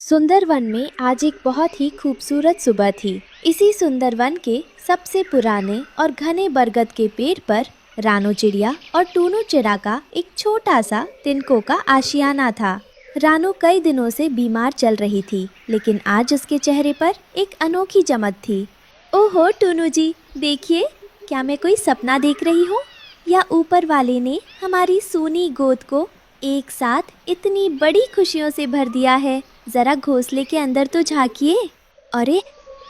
सुंदर वन में आज एक बहुत ही खूबसूरत सुबह थी। इसी सुंदर वन के सबसे पुराने और घने बरगद के पेड़ पर रानो चिड़िया और टूनू चिड़ा का एक छोटा सा तिनकों का आशियाना था। रानो कई दिनों से बीमार चल रही थी, लेकिन आज उसके चेहरे पर एक अनोखी चमक थी। ओहो टूनू जी, देखिए, क्या मैं कोई सपना देख रही हूँ या ऊपर वाले ने हमारी सूनी गोद को एक साथ इतनी बड़ी खुशियों से भर दिया है। जरा घोंसले के अंदर तो झांकिए। अरे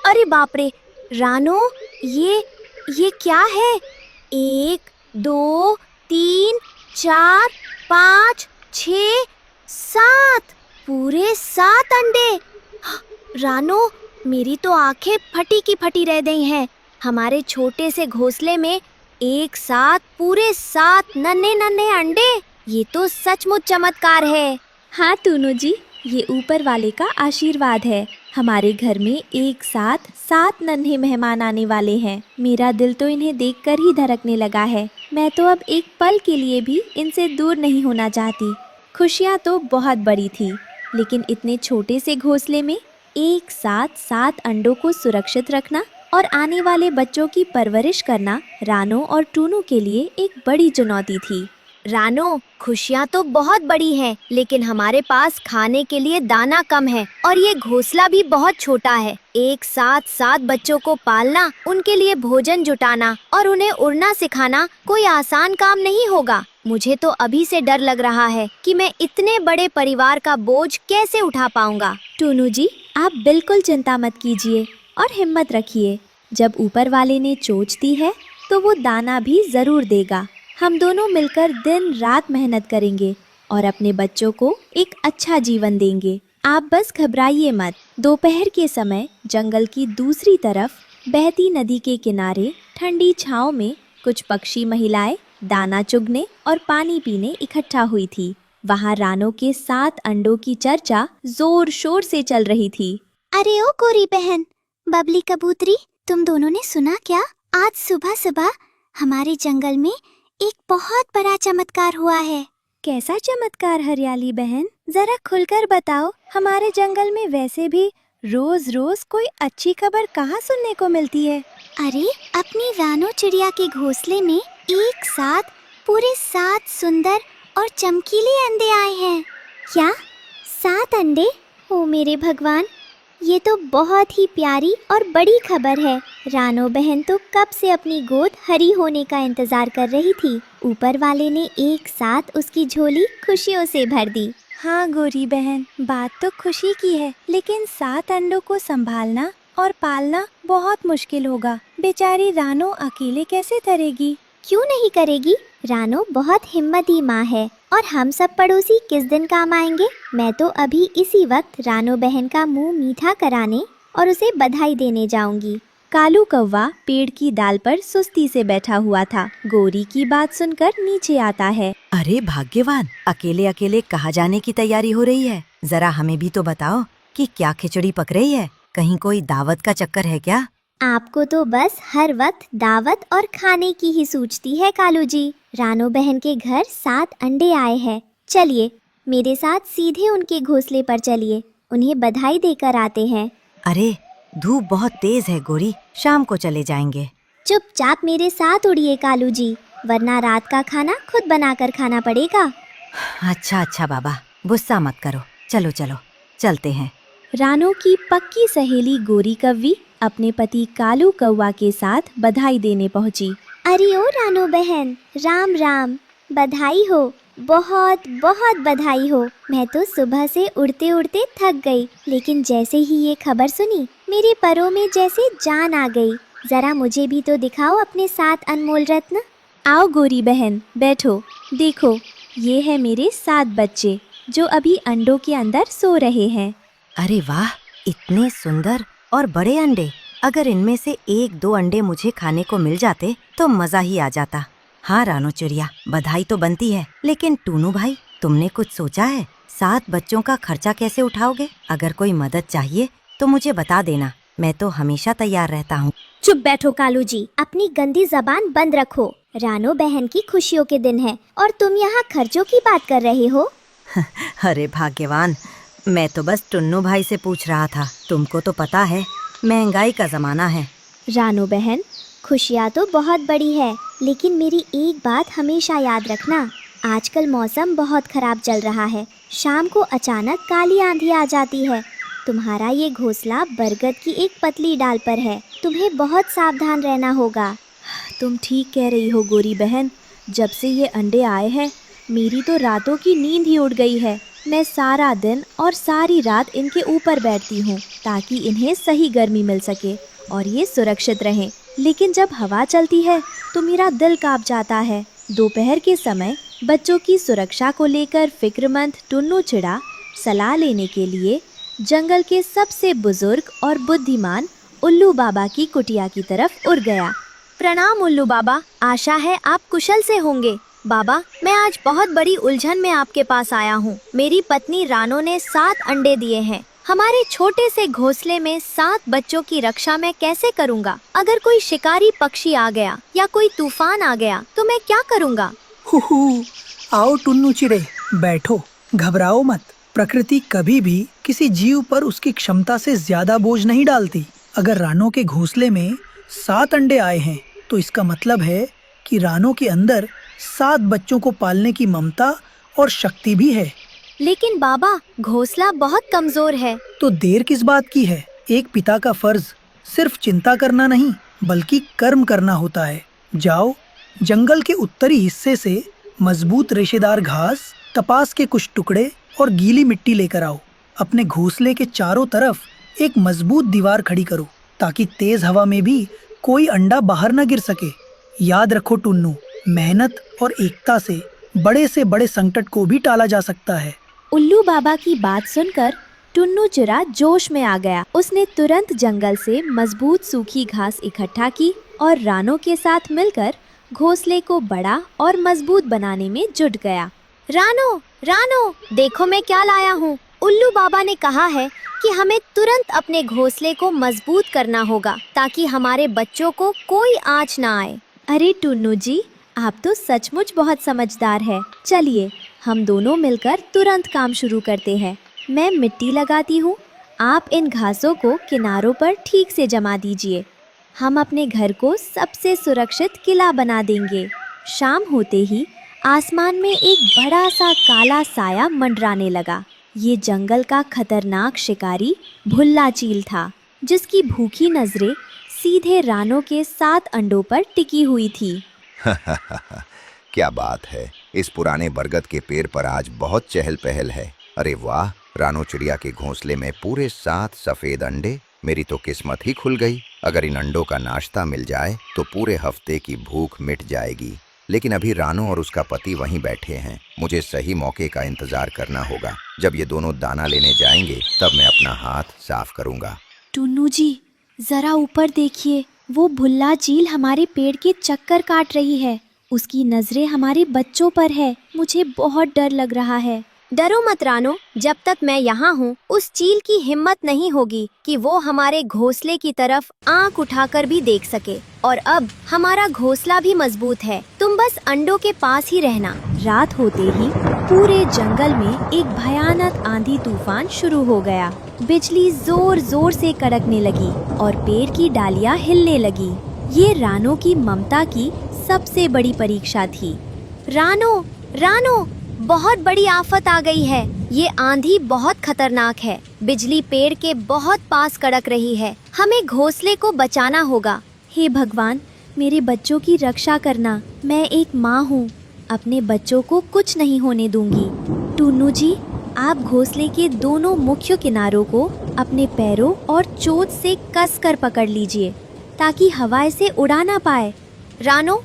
अरे बाप रे रानो, ये क्या है? 1 2 3 4 5 6 7, पूरे 7 अंडे। रानो, मेरी तो आंखें फटी की फटी रह गई हैं। हमारे छोटे से घोंसले में एक साथ पूरे 7 नन्हे नन्हे अंडे। ये तो सचमुच चमत्कार है। हाँ टूनू जी, ये ऊपर वाले का आशीर्वाद है। हमारे घर में एक साथ 7 नन्हे मेहमान आने वाले हैं। मेरा दिल तो इन्हें देखकर ही धड़कने लगा है। मैं तो अब एक पल के लिए भी इनसे दूर नहीं होना चाहती। खुशियाँ तो बहुत बड़ी थी, लेकिन इतने छोटे से घोंसले में एक साथ 7 अंडों को सुरक्षित रखना और आने वाले बच्चों की परवरिश करना रानो और टूनू के लिए एक बड़ी चुनौती थी। रानो, खुशियाँ तो बहुत बड़ी हैं, लेकिन हमारे पास खाने के लिए दाना कम है और ये घोंसला भी बहुत छोटा है। एक साथ 7 बच्चों को पालना, उनके लिए भोजन जुटाना और उन्हें उड़ना सिखाना कोई आसान काम नहीं होगा। मुझे तो अभी से डर लग रहा है कि मैं इतने बड़े परिवार का बोझ कैसे उठा पाऊंगा। टूनू जी, आप बिल्कुल चिंता मत कीजिए और हिम्मत रखिए। जब ऊपर वाले ने चोंच दी है तो वो दाना भी जरूर देगा। हम दोनों मिलकर दिन रात मेहनत करेंगे और अपने बच्चों को एक अच्छा जीवन देंगे। आप बस घबराइए मत। दोपहर के समय जंगल की दूसरी तरफ बहती नदी के किनारे ठंडी छांव में कुछ पक्षी महिलाएं दाना चुगने और पानी पीने इकट्ठा हुई थी। वहाँ रानो के 7 अंडों की चर्चा जोर शोर से चल रही थी। अरे ओ गोरी बहन, बबली कबूतरी, तुम दोनों ने सुना क्या? आज सुबह सुबह हमारे जंगल में एक बहुत बड़ा चमत्कार हुआ है। कैसा चमत्कार हरियाली बहन? जरा खुलकर बताओ। हमारे जंगल में वैसे भी रोज रोज कोई अच्छी खबर कहाँ सुनने को मिलती है। अरे, अपनी रानो चिड़िया के घोंसले में एक साथ पूरे 7 सुंदर और चमकीले अंडे आए हैं। क्या 7 अंडे? ओ मेरे भगवान, ये तो बहुत ही प्यारी और बड़ी खबर है। रानो बहन तो कब से अपनी गोद हरी होने का इंतजार कर रही थी। ऊपर वाले ने एक साथ उसकी झोली खुशियों से भर दी। हाँ गोरी बहन, बात तो खुशी की है, लेकिन 7 अंडों को संभालना और पालना बहुत मुश्किल होगा। बेचारी रानो अकेले कैसे करेगी? क्यों नहीं करेगी? रानो बहुत हिम्मती माँ है और हम सब पड़ोसी किस दिन काम आएंगे। मैं तो अभी इसी वक्त रानो बहन का मुंह मीठा कराने और उसे बधाई देने जाऊंगी। कालू कौवा पेड़ की डाल पर सुस्ती से बैठा हुआ था। गोरी की बात सुनकर नीचे आता है। अरे भाग्यवान, अकेले अकेले कहाँ जाने की तैयारी हो रही है? जरा हमें भी तो बताओ कि क्या खिचड़ी पक रही है? कहीं कोई दावत का चक्कर है क्या? आपको तो बस हर वक्त दावत और खाने की ही सूझती है कालू जी। रानो बहन के घर 7 अंडे आए हैं। चलिए मेरे साथ सीधे उनके घोंसले पर चलिए, उन्हें बधाई देकर आते हैं। अरे धूप बहुत तेज है गोरी, शाम को चले जाएंगे। चुपचाप मेरे साथ उड़िए कालू जी, वरना रात का खाना खुद बनाकर खाना पड़ेगा। अच्छा बाबा, गुस्सा मत करो। चलो चलो चलते हैं। रानो की पक्की सहेली गोरी कव्वी अपने पति कालू कौवा के साथ बधाई देने पहुंची। अरे ओ रानो बहन, राम राम, बधाई हो, बहुत बहुत बधाई हो। मैं तो सुबह से उड़ते उड़ते थक गई, लेकिन जैसे ही ये खबर सुनी मेरे परों में जैसे जान आ गई। जरा मुझे भी तो दिखाओ अपने 7 अनमोल रत्न। आओ गोरी बहन, बैठो। देखो, ये है मेरे 7 बच्चे जो अभी अंडों के अंदर सो रहे हैं। अरे वाह, इतने सुंदर और बड़े अंडे। अगर इनमें से 1-2 अंडे मुझे खाने को मिल जाते तो मजा ही आ जाता। हाँ रानो चिड़िया, बधाई तो बनती है, लेकिन टूनू भाई, तुमने कुछ सोचा है? 7 बच्चों का खर्चा कैसे उठाओगे? अगर कोई मदद चाहिए तो मुझे बता देना, मैं तो हमेशा तैयार रहता हूँ। चुप बैठो कालू जी, अपनी गंदी जबान बंद रखो। रानो बहन की खुशियों के दिन है और तुम यहाँ खर्चों की बात कर रहे हो। अरे भाग्यवान, मैं तो बस टुन्नू भाई से पूछ रहा था। तुमको तो पता है महंगाई का जमाना है। रानो बहन, खुशियाँ तो बहुत बड़ी है, लेकिन मेरी एक बात हमेशा याद रखना। आजकल मौसम बहुत खराब चल रहा है। शाम को अचानक काली आंधी आ जाती है। तुम्हारा ये घोंसला बरगद की एक पतली डाल पर है। तुम्हें बहुत सावधान रहना होगा। तुम ठीक कह रही हो गोरी बहन। जब से ये अंडे आए हैं मेरी तो रातों की नींद ही उड़ गई है। मैं सारा दिन और सारी रात इनके ऊपर बैठती हूँ ताकि इन्हें सही गर्मी मिल सके और ये सुरक्षित रहें। लेकिन जब हवा चलती है तो मेरा दिल कांप जाता है। दोपहर के समय बच्चों की सुरक्षा को लेकर फिक्रमंद टुन्नू चिड़ा सलाह लेने के लिए जंगल के सबसे बुजुर्ग और बुद्धिमान उल्लू बाबा की कुटिया की तरफ उड़ गया। प्रणाम उल्लू बाबा, आशा है आप कुशल से होंगे। बाबा, मैं आज बहुत बड़ी उलझन में आपके पास आया हूँ। मेरी पत्नी रानो ने 7 अंडे दिए हैं। हमारे छोटे से घोंसले में 7 बच्चों की रक्षा मैं कैसे करूँगा? अगर कोई शिकारी पक्षी आ गया या कोई तूफान आ गया तो मैं क्या करूँगा? आओ टुन्नू चिड़े, बैठो, घबराओ मत। प्रकृति कभी भी किसी जीव पर उसकी क्षमता से ज्यादा बोझ नहीं डालती। अगर रानो के घोंसले में 7 अंडे आए हैं तो इसका मतलब है कि रानो के अंदर 7 बच्चों को पालने की ममता और शक्ति भी है। लेकिन बाबा, घोंसला बहुत कमजोर है। तो देर किस बात की है? एक पिता का फर्ज सिर्फ चिंता करना नहीं बल्कि कर्म करना होता है। जाओ, जंगल के उत्तरी हिस्से से मजबूत रेशेदार घास, कपास के कुछ टुकड़े और गीली मिट्टी लेकर आओ। अपने घोंसले के चारों तरफ एक मजबूत दीवार खड़ी करो ताकि तेज हवा में भी कोई अंडा बाहर न गिर सके। याद रखो टुन्नू, मेहनत और एकता से बड़े संकट को भी टाला जा सकता है। उल्लू बाबा की बात सुनकर टुन्नू चिड़ा जोश में आ गया। उसने तुरंत जंगल से मजबूत सूखी घास इकट्ठा की और रानो के साथ मिलकर घोंसले को बड़ा और मजबूत बनाने में जुट गया। रानो, रानो, देखो मैं क्या लाया हूँ। उल्लू बाबा ने कहा है कि हमें तुरंत अपने घोंसले को मजबूत करना होगा ताकि हमारे बच्चों को कोई आँच ना आए। अरे टुन्नू जी, आप तो सचमुच बहुत समझदार है। चलिए हम दोनों मिलकर तुरंत काम शुरू करते हैं। मैं मिट्टी लगाती हूँ, आप इन घासों को किनारों पर ठीक से जमा दीजिए। हम अपने घर को सबसे सुरक्षित किला बना देंगे। शाम होते ही आसमान में एक बड़ा सा काला साया मंडराने लगा। ये जंगल का खतरनाक शिकारी भुल्ला चील था, जिसकी भूखी नजरें सीधे रानो के 7 अंडों पर टिकी हुई थी। क्या बात है, इस पुराने बरगद के पेड़ पर आज बहुत चहल पहल है। अरे वाह, रानो चिड़िया के घोंसले में पूरे 7 सफेद अंडे। मेरी तो किस्मत ही खुल गई। अगर इन अंडों का नाश्ता मिल जाए तो पूरे हफ्ते की भूख मिट जाएगी। लेकिन अभी रानो और उसका पति वहीं बैठे हैं। मुझे सही मौके का इंतजार करना होगा। जब ये दोनों दाना लेने जाएंगे तब मैं अपना हाथ साफ करूंगा। टुन्नू जी, जरा ऊपर देखिए, वो भुल्ला चील हमारे पेड़ के चक्कर काट रही है। उसकी नजरें हमारे बच्चों पर है। मुझे बहुत डर लग रहा है। डरो मत रानो, जब तक मैं यहाँ हूँ उस चील की हिम्मत नहीं होगी कि वो हमारे घोंसले की तरफ आंख उठाकर भी देख सके। और अब हमारा घोंसला भी मजबूत है। तुम बस अंडों के पास ही रहना। रात होते ही पूरे जंगल में एक भयानक आंधी तूफान शुरू हो गया। बिजली जोर जोर से कड़कने लगी और पेड़ की डालियां हिलने लगी। ये रानो की ममता की सबसे बड़ी परीक्षा थी। रानो, रानो, बहुत बड़ी आफत आ गई है। ये आंधी बहुत खतरनाक है। बिजली पेड़ के बहुत पास कड़क रही है। हमें घोंसले को बचाना होगा। हे भगवान, मेरे बच्चों की रक्षा करना। मैं एक माँ हूँ, अपने बच्चों को कुछ नहीं होने दूंगी। टुन्नू जी, आप घोंसले के दोनों मुख्य किनारों को अपने पैरों और चोंच से कसकर पकड़ लीजिए ताकि हवा इसे उड़ा ना पाए। रानो,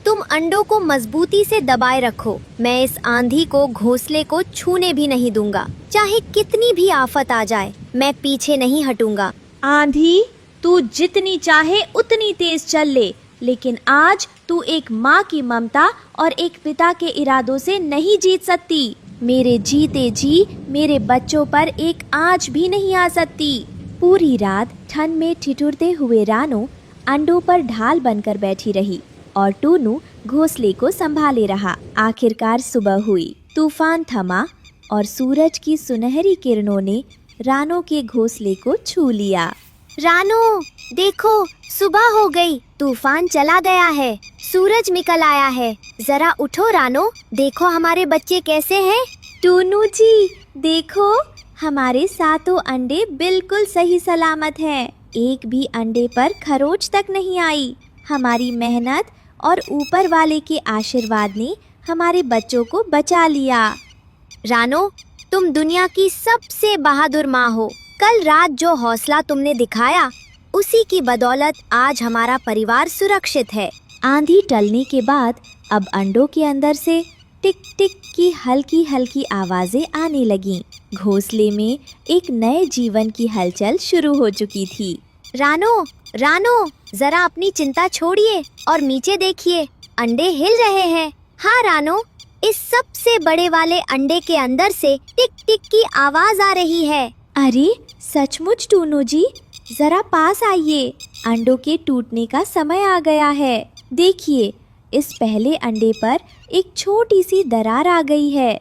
तुम अंडों को मजबूती से दबाए रखो। मैं इस आंधी को घोंसले को छूने भी नहीं दूंगा। चाहे कितनी भी आफत आ जाए, मैं पीछे नहीं हटूंगा। आंधी, तू जितनी चाहे उतनी तेज चल ले, लेकिन आज तू एक माँ की ममता और एक पिता के इरादों से नहीं जीत सकती। मेरे जीते जी मेरे बच्चों पर एक आंच भी नहीं आ सकती। पूरी रात ठंड में ठिठुरते हुए रानो अंडों पर ढाल बनकर बैठी रही और टुन्नू घोंसले को संभाले रहा। आखिरकार सुबह हुई, तूफान थमा और सूरज की सुनहरी किरणों ने रानो के घोंसले को छू लिया। रानो, देखो, सुबह हो गई, तूफान चला गया है, सूरज निकल आया है। जरा उठो रानो, देखो हमारे बच्चे कैसे हैं। टूनू जी, देखो, हमारे सातों अंडे बिल्कुल सही सलामत हैं। एक भी अंडे पर खरोच तक नहीं आई। हमारी मेहनत और ऊपर वाले के आशीर्वाद ने हमारे बच्चों को बचा लिया। रानो, तुम दुनिया की सबसे बहादुर माँ हो। कल रात जो हौसला तुमने दिखाया, उसी की बदौलत आज हमारा परिवार सुरक्षित है। आंधी टलने के बाद अब अंडों के अंदर से टिक टिक की हल्की हल्की आवाजें आने लगीं। घोंसले में एक नए जीवन की हलचल शुरू हो चुकी थी। रानो, रानो, जरा अपनी चिंता छोड़िए और नीचे देखिए, अंडे हिल रहे हैं। हाँ रानो, इस सबसे बड़े वाले अंडे के अंदर से टिक टिक की आवाज आ रही है। अरे सचमुच टूनू जी, जरा पास आइए, अंडों के टूटने का समय आ गया है। देखिए, इस पहले अंडे पर एक छोटी सी दरार आ गई है।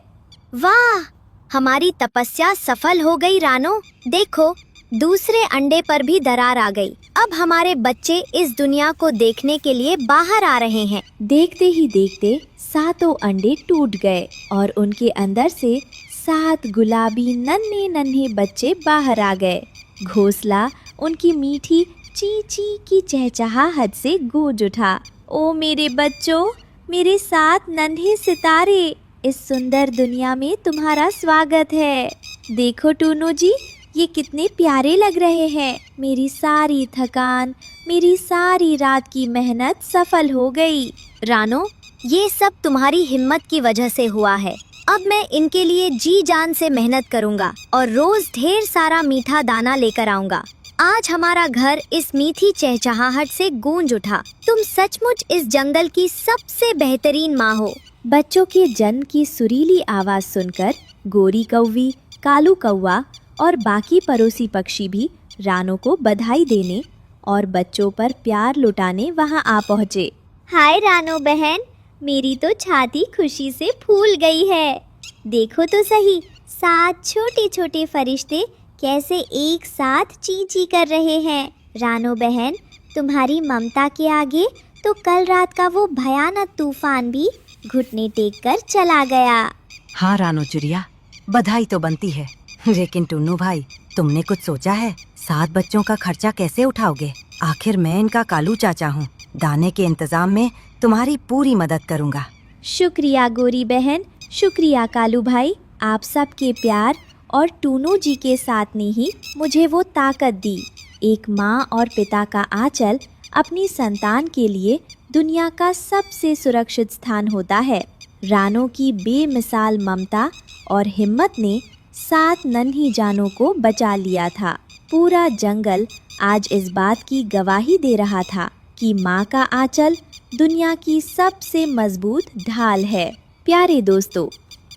वाह, हमारी तपस्या सफल हो गई रानो। देखो, दूसरे अंडे पर भी दरार आ गई। अब हमारे बच्चे इस दुनिया को देखने के लिए बाहर आ रहे हैं। देखते ही देखते सातों अंडे टूट गए और उनके अंदर से 7 गुलाबी नन्हे नन्हे बच्चे बाहर आ गए। घोंसला उनकी मीठी ची ची की चहचहाहट से गूंज उठा। ओ मेरे बच्चों, मेरे 7 नन्हे सितारे, इस सुंदर दुनिया में तुम्हारा स्वागत है। देखो टूनू जी, ये कितने प्यारे लग रहे हैं। मेरी सारी थकान, मेरी सारी रात की मेहनत सफल हो गई। रानो, ये सब तुम्हारी हिम्मत की वजह से हुआ है। अब मैं इनके लिए जी जान से मेहनत करूँगा और रोज ढेर सारा मीठा दाना लेकर आऊँगा। आज हमारा घर इस मीठी चहचहाहट से गूंज उठा। तुम सचमुच इस जंगल की सबसे बेहतरीन माँ हो। बच्चों के जन्म की सुरीली आवाज सुनकर गोरी कौवी, कालू कौवा और बाकी पड़ोसी पक्षी भी रानो को बधाई देने और बच्चों पर प्यार लुटाने वहां आ पहुँचे। हाय रानो बहन, मेरी तो छाती खुशी से फूल गई है। देखो तो सही, 7 छोटे छोटे फरिश्ते कैसे एक साथ ची ची कर रहे हैं। रानो बहन, तुम्हारी ममता के आगे तो कल रात का वो भयानक तूफान भी घुटने टेक कर चला गया। हाँ रानो चिड़िया, बधाई तो बनती है, लेकिन टुन्नू भाई, तुमने कुछ सोचा है? 7 बच्चों का खर्चा कैसे उठाओगे? आखिर मैं इनका कालू चाचा हूँ। दाने के इंतजाम में तुम्हारी पूरी मदद करूँगा। शुक्रिया गोरी बहन, शुक्रिया कालू भाई। आप सबके प्यार और टूनू जी के साथ ने ही मुझे वो ताकत दी। एक माँ और पिता का आंचल अपनी संतान के लिए दुनिया का सबसे सुरक्षित स्थान होता है। रानो की बेमिसाल ममता और हिम्मत ने 7 नन्ही जानों को बचा लिया था। पूरा जंगल आज इस बात की गवाही दे रहा था कि माँ का आंचल दुनिया की सबसे मजबूत ढाल है। प्यारे दोस्तों,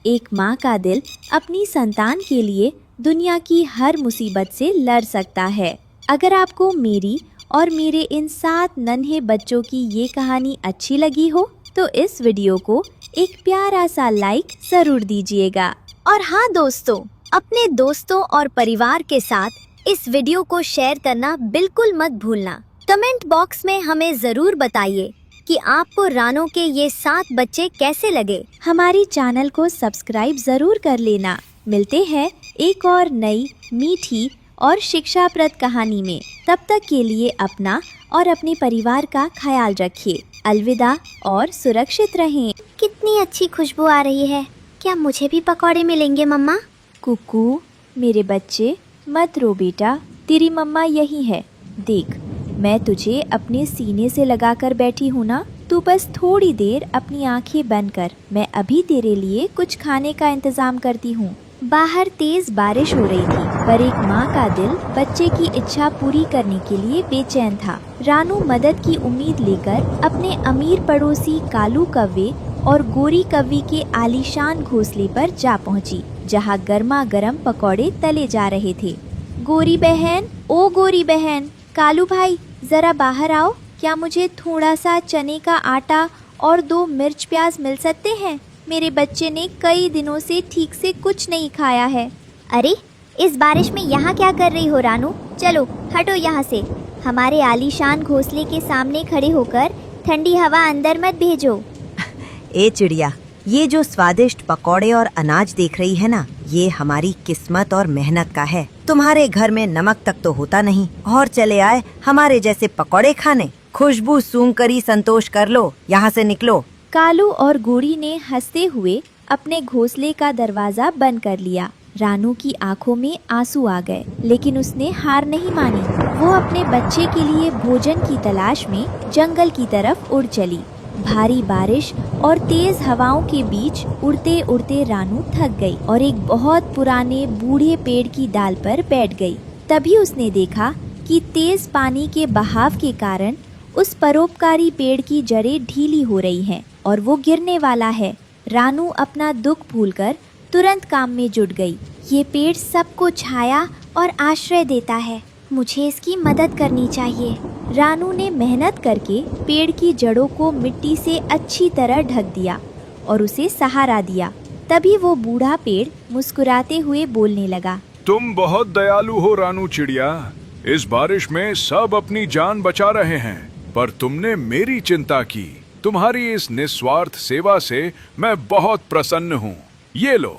एक माँ का दिल अपनी संतान के लिए दुनिया की हर मुसीबत से लड़ सकता है। अगर आपको मेरी और मेरे इन 7 नन्हे बच्चों की ये कहानी अच्छी लगी हो तो इस वीडियो को एक प्यारा सा लाइक जरूर दीजिएगा। और हाँ दोस्तों, अपने दोस्तों और परिवार के साथ इस वीडियो को शेयर करना बिल्कुल मत भूलना। कमेंट बॉक्स में हमें ज़रूर बताइए कि आपको रानो के ये 7 बच्चे कैसे लगे। हमारी चैनल को सब्सक्राइब ज़रूर कर लेना। मिलते हैं एक और नई मीठी और शिक्षाप्रद कहानी में। तब तक के लिए अपना और अपने परिवार का ख्याल रखिए। अलविदा और सुरक्षित रहें। कितनी अच्छी खुशबू आ रही है। क्या मुझे भी पकौड़े मिलेंगे मम्मा? कुकू मेरे बच्चे, मत रो बेटा, तेरी मम्मा यही है। देख, मैं तुझे अपने सीने से लगाकर बैठी हूँ ना, तू बस थोड़ी देर अपनी आंखें बंद कर। मैं अभी तेरे लिए कुछ खाने का इंतजाम करती हूँ। बाहर तेज बारिश हो रही थी, पर एक माँ का दिल बच्चे की इच्छा पूरी करने के लिए बेचैन था। रानू मदद की उम्मीद लेकर अपने अमीर पड़ोसी कालू कव्वे और गोरी कव्वी के आलीशान घोंसले पर जा पहुँची, जहाँ गर्मा गर्म पकौड़े तले जा रहे थे। गोरी बहन, ओ गोरी बहन, कालू भाई जरा बाहर आओ। क्या मुझे थोड़ा सा चने का आटा और 2 मिर्च प्याज मिल सकते हैं? मेरे बच्चे ने कई दिनों से ठीक से कुछ नहीं खाया है। अरे, इस बारिश में यहाँ क्या कर रही हो रानू? चलो हटो यहाँ से। हमारे आलीशान घोंसले के सामने खड़े होकर ठंडी हवा अंदर मत भेजो। ए चिड़िया, ये जो स्वादिष्ट पकौड़े और अनाज देख रही है ना, ये हमारी किस्मत और मेहनत का है। तुम्हारे घर में नमक तक तो होता नहीं और चले आए हमारे जैसे पकौड़े खाने। खुशबू सूंघ कर ही संतोष कर लो, यहाँ से निकलो। कालू और गोरी ने हंसते हुए अपने घोंसले का दरवाजा बंद कर लिया। रानू की आंखों में आंसू आ गए, लेकिन उसने हार नहीं मानी। वो अपने बच्चे के लिए भोजन की तलाश में जंगल की तरफ उड़ चली। भारी बारिश और तेज हवाओं के बीच उड़ते उड़ते रानू थक गई और एक बहुत पुराने बूढ़े पेड़ की डाल पर बैठ गई। तभी उसने देखा कि तेज पानी के बहाव के कारण उस परोपकारी पेड़ की जड़ें ढीली हो रही हैं और वो गिरने वाला है। रानू अपना दुख भूलकर तुरंत काम में जुट गई। ये पेड़ सबको छाया और आश्रय देता है, मुझे इसकी मदद करनी चाहिए। रानू ने मेहनत करके पेड़ की जड़ों को मिट्टी से अच्छी तरह ढक दिया और उसे सहारा दिया। तभी वो बूढ़ा पेड़ मुस्कुराते हुए बोलने लगा। तुम बहुत दयालु हो रानू चिड़िया। इस बारिश में सब अपनी जान बचा रहे हैं, पर तुमने मेरी चिंता की। तुम्हारी इस निस्वार्थ सेवा से मैं बहुत प्रसन्न हूँ। ये लो,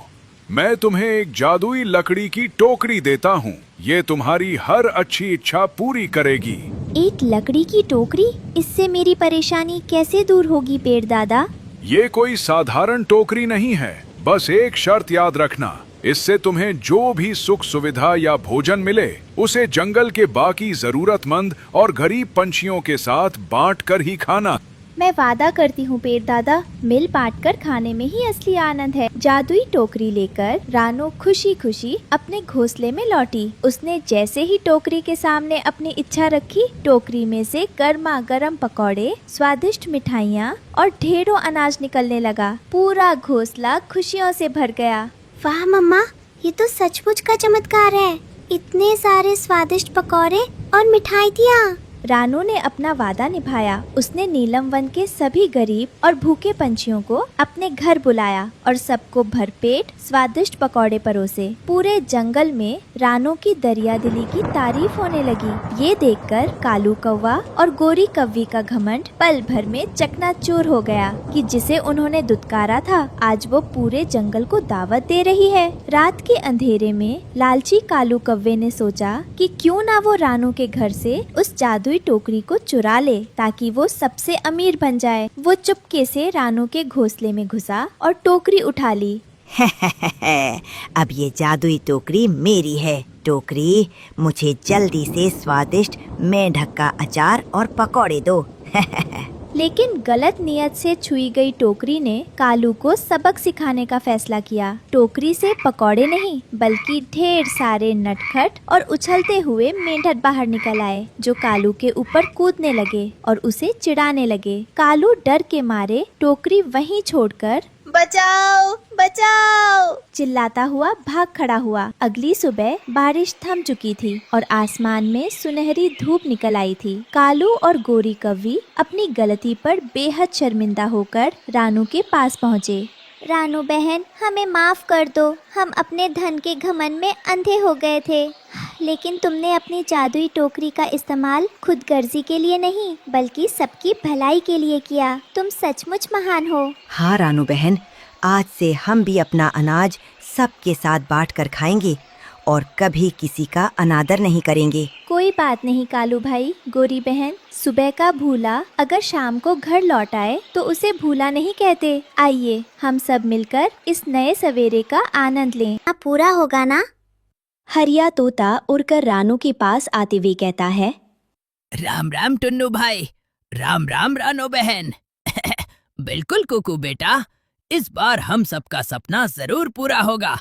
मैं तुम्हें एक जादुई लकड़ी की टोकरी देता हूँ। ये तुम्हारी हर अच्छी इच्छा पूरी करेगी। एक लकड़ी की टोकरी? इससे मेरी परेशानी कैसे दूर होगी पेड़ दादा? ये कोई साधारण टोकरी नहीं है। बस एक शर्त याद रखना, इससे तुम्हें जो भी सुख सुविधा या भोजन मिले उसे जंगल के बाकी जरूरतमंद और गरीब पंछियों के साथ बांट कर ही खाना। मैं वादा करती हूँ पेड़ दादा, मिल बांट कर खाने में ही असली आनंद है। जादुई टोकरी लेकर रानू खुशी खुशी अपने घोंसले में लौटी। उसने जैसे ही टोकरी के सामने अपनी इच्छा रखी, टोकरी में से गर्मा गर्म पकौड़े, स्वादिष्ट मिठाइयाँ और ढेरों अनाज निकलने लगा। पूरा घोंसला खुशियों से भर गया। वाह मम्मा, ये तो सचमुच का चमत्कार है। इतने सारे स्वादिष्ट पकौड़े और मिठाइयाँ। रानू ने अपना वादा निभाया। उसने नीलम वन के सभी गरीब और भूखे पंछियों को अपने घर बुलाया और सबको भरपेट स्वादिष्ट पकौड़े परोसे। पूरे जंगल में रानू की दरियादिली की तारीफ होने लगी। ये देखकर कालू कौवा और गोरी कव्वी का घमंड पल भर में चकनाचूर हो गया कि जिसे उन्होंने दुत्कारा था, आज वो पूरे जंगल को दावत दे रही है। रात के अंधेरे में लालची कालू कव्वे ने सोचा कि क्यों ना वो रानू के घर से उस जादुई टोकरी को चुरा ले ताकि वो सबसे अमीर बन जाए। वो चुपके से रानू के घोंसले में घुसा और टोकरी उठा ली। अब ये जादुई टोकरी मेरी है। टोकरी, मुझे जल्दी से स्वादिष्ट मेंढक का अचार और पकौड़े दो। लेकिन गलत नियत से छुई गई टोकरी ने कालू को सबक सिखाने का फैसला किया। टोकरी से पकौड़े नहीं बल्कि ढेर सारे नटखट और उछलते हुए मेंढक बाहर निकल आए, जो कालू के ऊपर कूदने लगे और उसे चिढ़ाने लगे। कालू डर के मारे टोकरी वहीं छोड़कर बचाओ बचाओ चिल्लाता हुआ भाग खड़ा हुआ। अगली सुबह बारिश थम चुकी थी और आसमान में सुनहरी धूप निकल आई थी। कालू और गोरी कव्वी अपनी गलती पर बेहद शर्मिंदा होकर रानू के पास पहुँचे। रानू बहन, हमें माफ कर दो। हम अपने धन के घमंड में अंधे हो गए थे, लेकिन तुमने अपनी जादुई टोकरी का इस्तेमाल खुदगर्जी के लिए नहीं बल्कि सबकी भलाई के लिए किया। तुम सचमुच महान हो। हाँ रानू बहन, आज से हम भी अपना अनाज सबके साथ बांट कर खाएंगे और कभी किसी का अनादर नहीं करेंगे। कोई बात नहीं कालू भाई, गोरी बहन, सुबह का भूला अगर शाम को घर लौट आए तो उसे भूला नहीं कहते। आइए हम सब मिलकर इस नए सवेरे का आनंद लें। अब पूरा होगा ना? हरिया तोता उड़कर रानू के पास आते हुए कहता है, राम राम टुन्नू भाई, राम राम रानो बहन। बिल्कुल कुकू बेटा, इस बार हम सबका सपना जरूर पूरा होगा।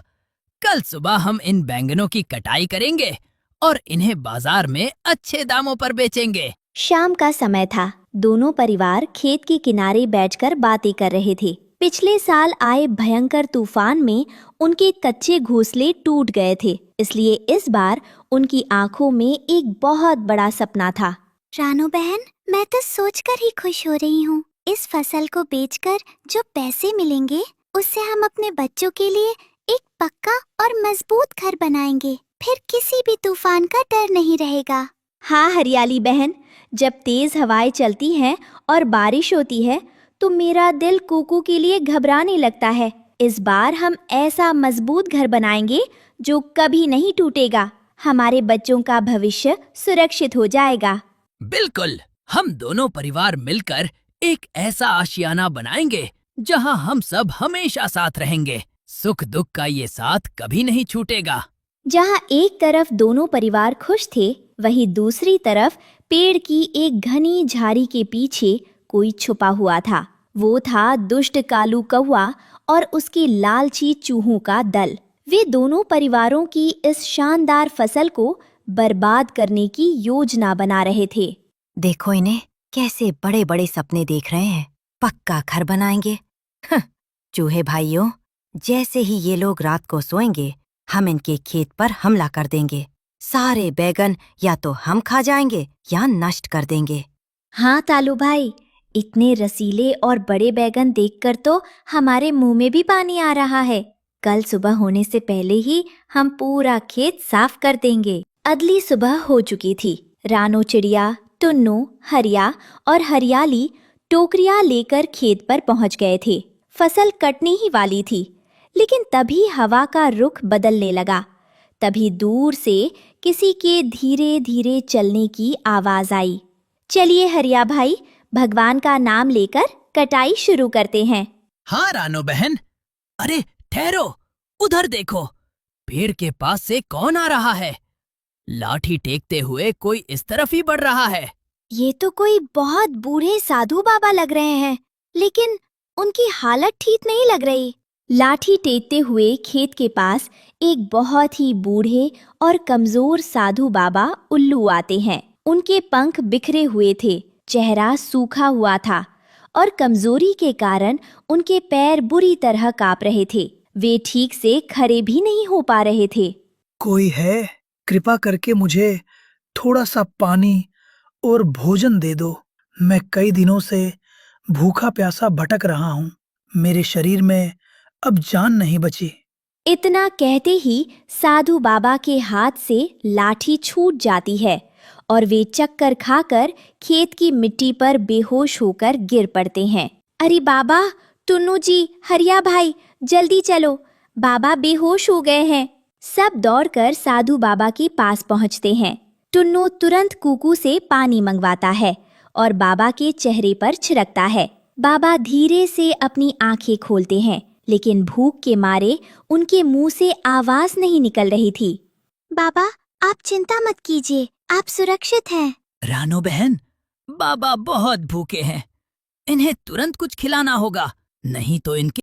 कल सुबह हम इन बैंगनों की कटाई करेंगे और इन्हें बाजार में अच्छे दामों पर बेचेंगे। शाम का समय था। दोनों परिवार खेत के किनारे बैठकर बातें कर रहे थे। पिछले साल आए भयंकर तूफान में उनके कच्चे घोंसले टूट गए थे, इसलिए इस बार उनकी आंखों में एक बहुत बड़ा सपना था। रानू बहन, मैं तो सोचकर ही खुश हो रही हूँ। इस फसल को बेचकर जो पैसे मिलेंगे उससे हम अपने बच्चों के लिए एक पक्का और मजबूत घर बनाएंगे। फिर किसी भी तूफान का डर नहीं रहेगा। हाँ हरियाली बहन, जब तेज हवाएं चलती हैं और बारिश होती है तो मेरा दिल कोको के लिए घबराने लगता है। इस बार हम ऐसा मजबूत घर बनाएंगे जो कभी नहीं टूटेगा। हमारे बच्चों का भविष्य सुरक्षित हो जाएगा। बिल्कुल, हम दोनों परिवार मिलकर एक ऐसा आशियाना बनाएंगे जहां हम सब हमेशा साथ रहेंगे। सुख दुख का ये साथ कभी नहीं छूटेगा। जहाँ एक तरफ दोनों परिवार खुश थे, वहीं दूसरी तरफ पेड़ की एक घनी झाड़ी के पीछे कोई छुपा हुआ था। वो था दुष्ट कालू कौवा और उसके लालची चूहों का दल। वे दोनों परिवारों की इस शानदार फसल को बर्बाद करने की योजना बना रहे थे। देखो इन्हें, कैसे बड़े बड़े सपने देख रहे हैं। पक्का घर बनाएंगे। चूहे भाइयों, जैसे ही ये लोग रात को सोएंगे, हम इनके खेत पर हमला कर देंगे। सारे बैगन या तो हम खा जाएंगे या नष्ट कर देंगे। हाँ तालू भाई, इतने रसीले और बड़े बैगन देखकर तो हमारे मुंह में भी पानी आ रहा है। कल सुबह होने से पहले ही हम पूरा खेत साफ कर देंगे। अगली सुबह हो चुकी थी। रानो चिड़िया, टुन्नू, हरिया और हरियाली टोकरियां लेकर खेत पर पहुंच गए थे। फसल कटने ही वाली थी, लेकिन तभी हवा का रुख बदलने लगा। तभी दूर से किसी के धीरे धीरे चलने की आवाज आई। चलिए हरिया भाई, भगवान का नाम लेकर कटाई शुरू करते हैं। हाँ रानो बहन, अरे ठहरो, उधर देखो, पेड़ के पास से कौन आ रहा है? लाठी टेकते हुए कोई इस तरफ ही बढ़ रहा है। ये तो कोई बहुत बूढ़े साधु बाबा लग रहे हैं, लेकिन उनकी हालत ठीक नहीं लग रही। लाठी टेकते हुए खेत के पास एक बहुत ही बूढ़े और कमजोर साधु बाबा उल्लू आते हैं। उनके पंख बिखरे हुए थे, चेहरा सूखा हुआ था और कमजोरी के कारण उनके पैर बुरी तरह कांप रहे थे। वे ठीक से खड़े भी नहीं हो पा रहे थे। कोई है? कृपा करके मुझे थोड़ा सा पानी और भोजन दे दो। मैं कई दिनों से भूखा प्यासा भटक रहा हूँ। मेरे शरीर में अब जान नहीं बची। इतना कहते ही साधु बाबा के हाथ से लाठी छूट जाती है और वे चक्कर खाकर खेत की मिट्टी पर बेहोश होकर गिर पड़ते हैं। अरे बाबा, टुन्नू जी, हरिया भाई, जल्दी चलो, बाबा बेहोश हो गए हैं। सब दौड़कर साधु बाबा के पास पहुंचते हैं। टुन्नू तुरंत कुकू से पानी मंगवाता है और बाबा के चेहरे पर छिड़कता है। बाबा धीरे से अपनी आंखें खोलते हैं, लेकिन भूख के मारे उनके मुंह से आवाज नहीं निकल रही थी। बाबा, आप चिंता मत कीजिए, आप सुरक्षित हैं। रानो बहन, बाबा बहुत भूखे हैं। इन्हें तुरंत कुछ खिलाना होगा, नहीं तो इनके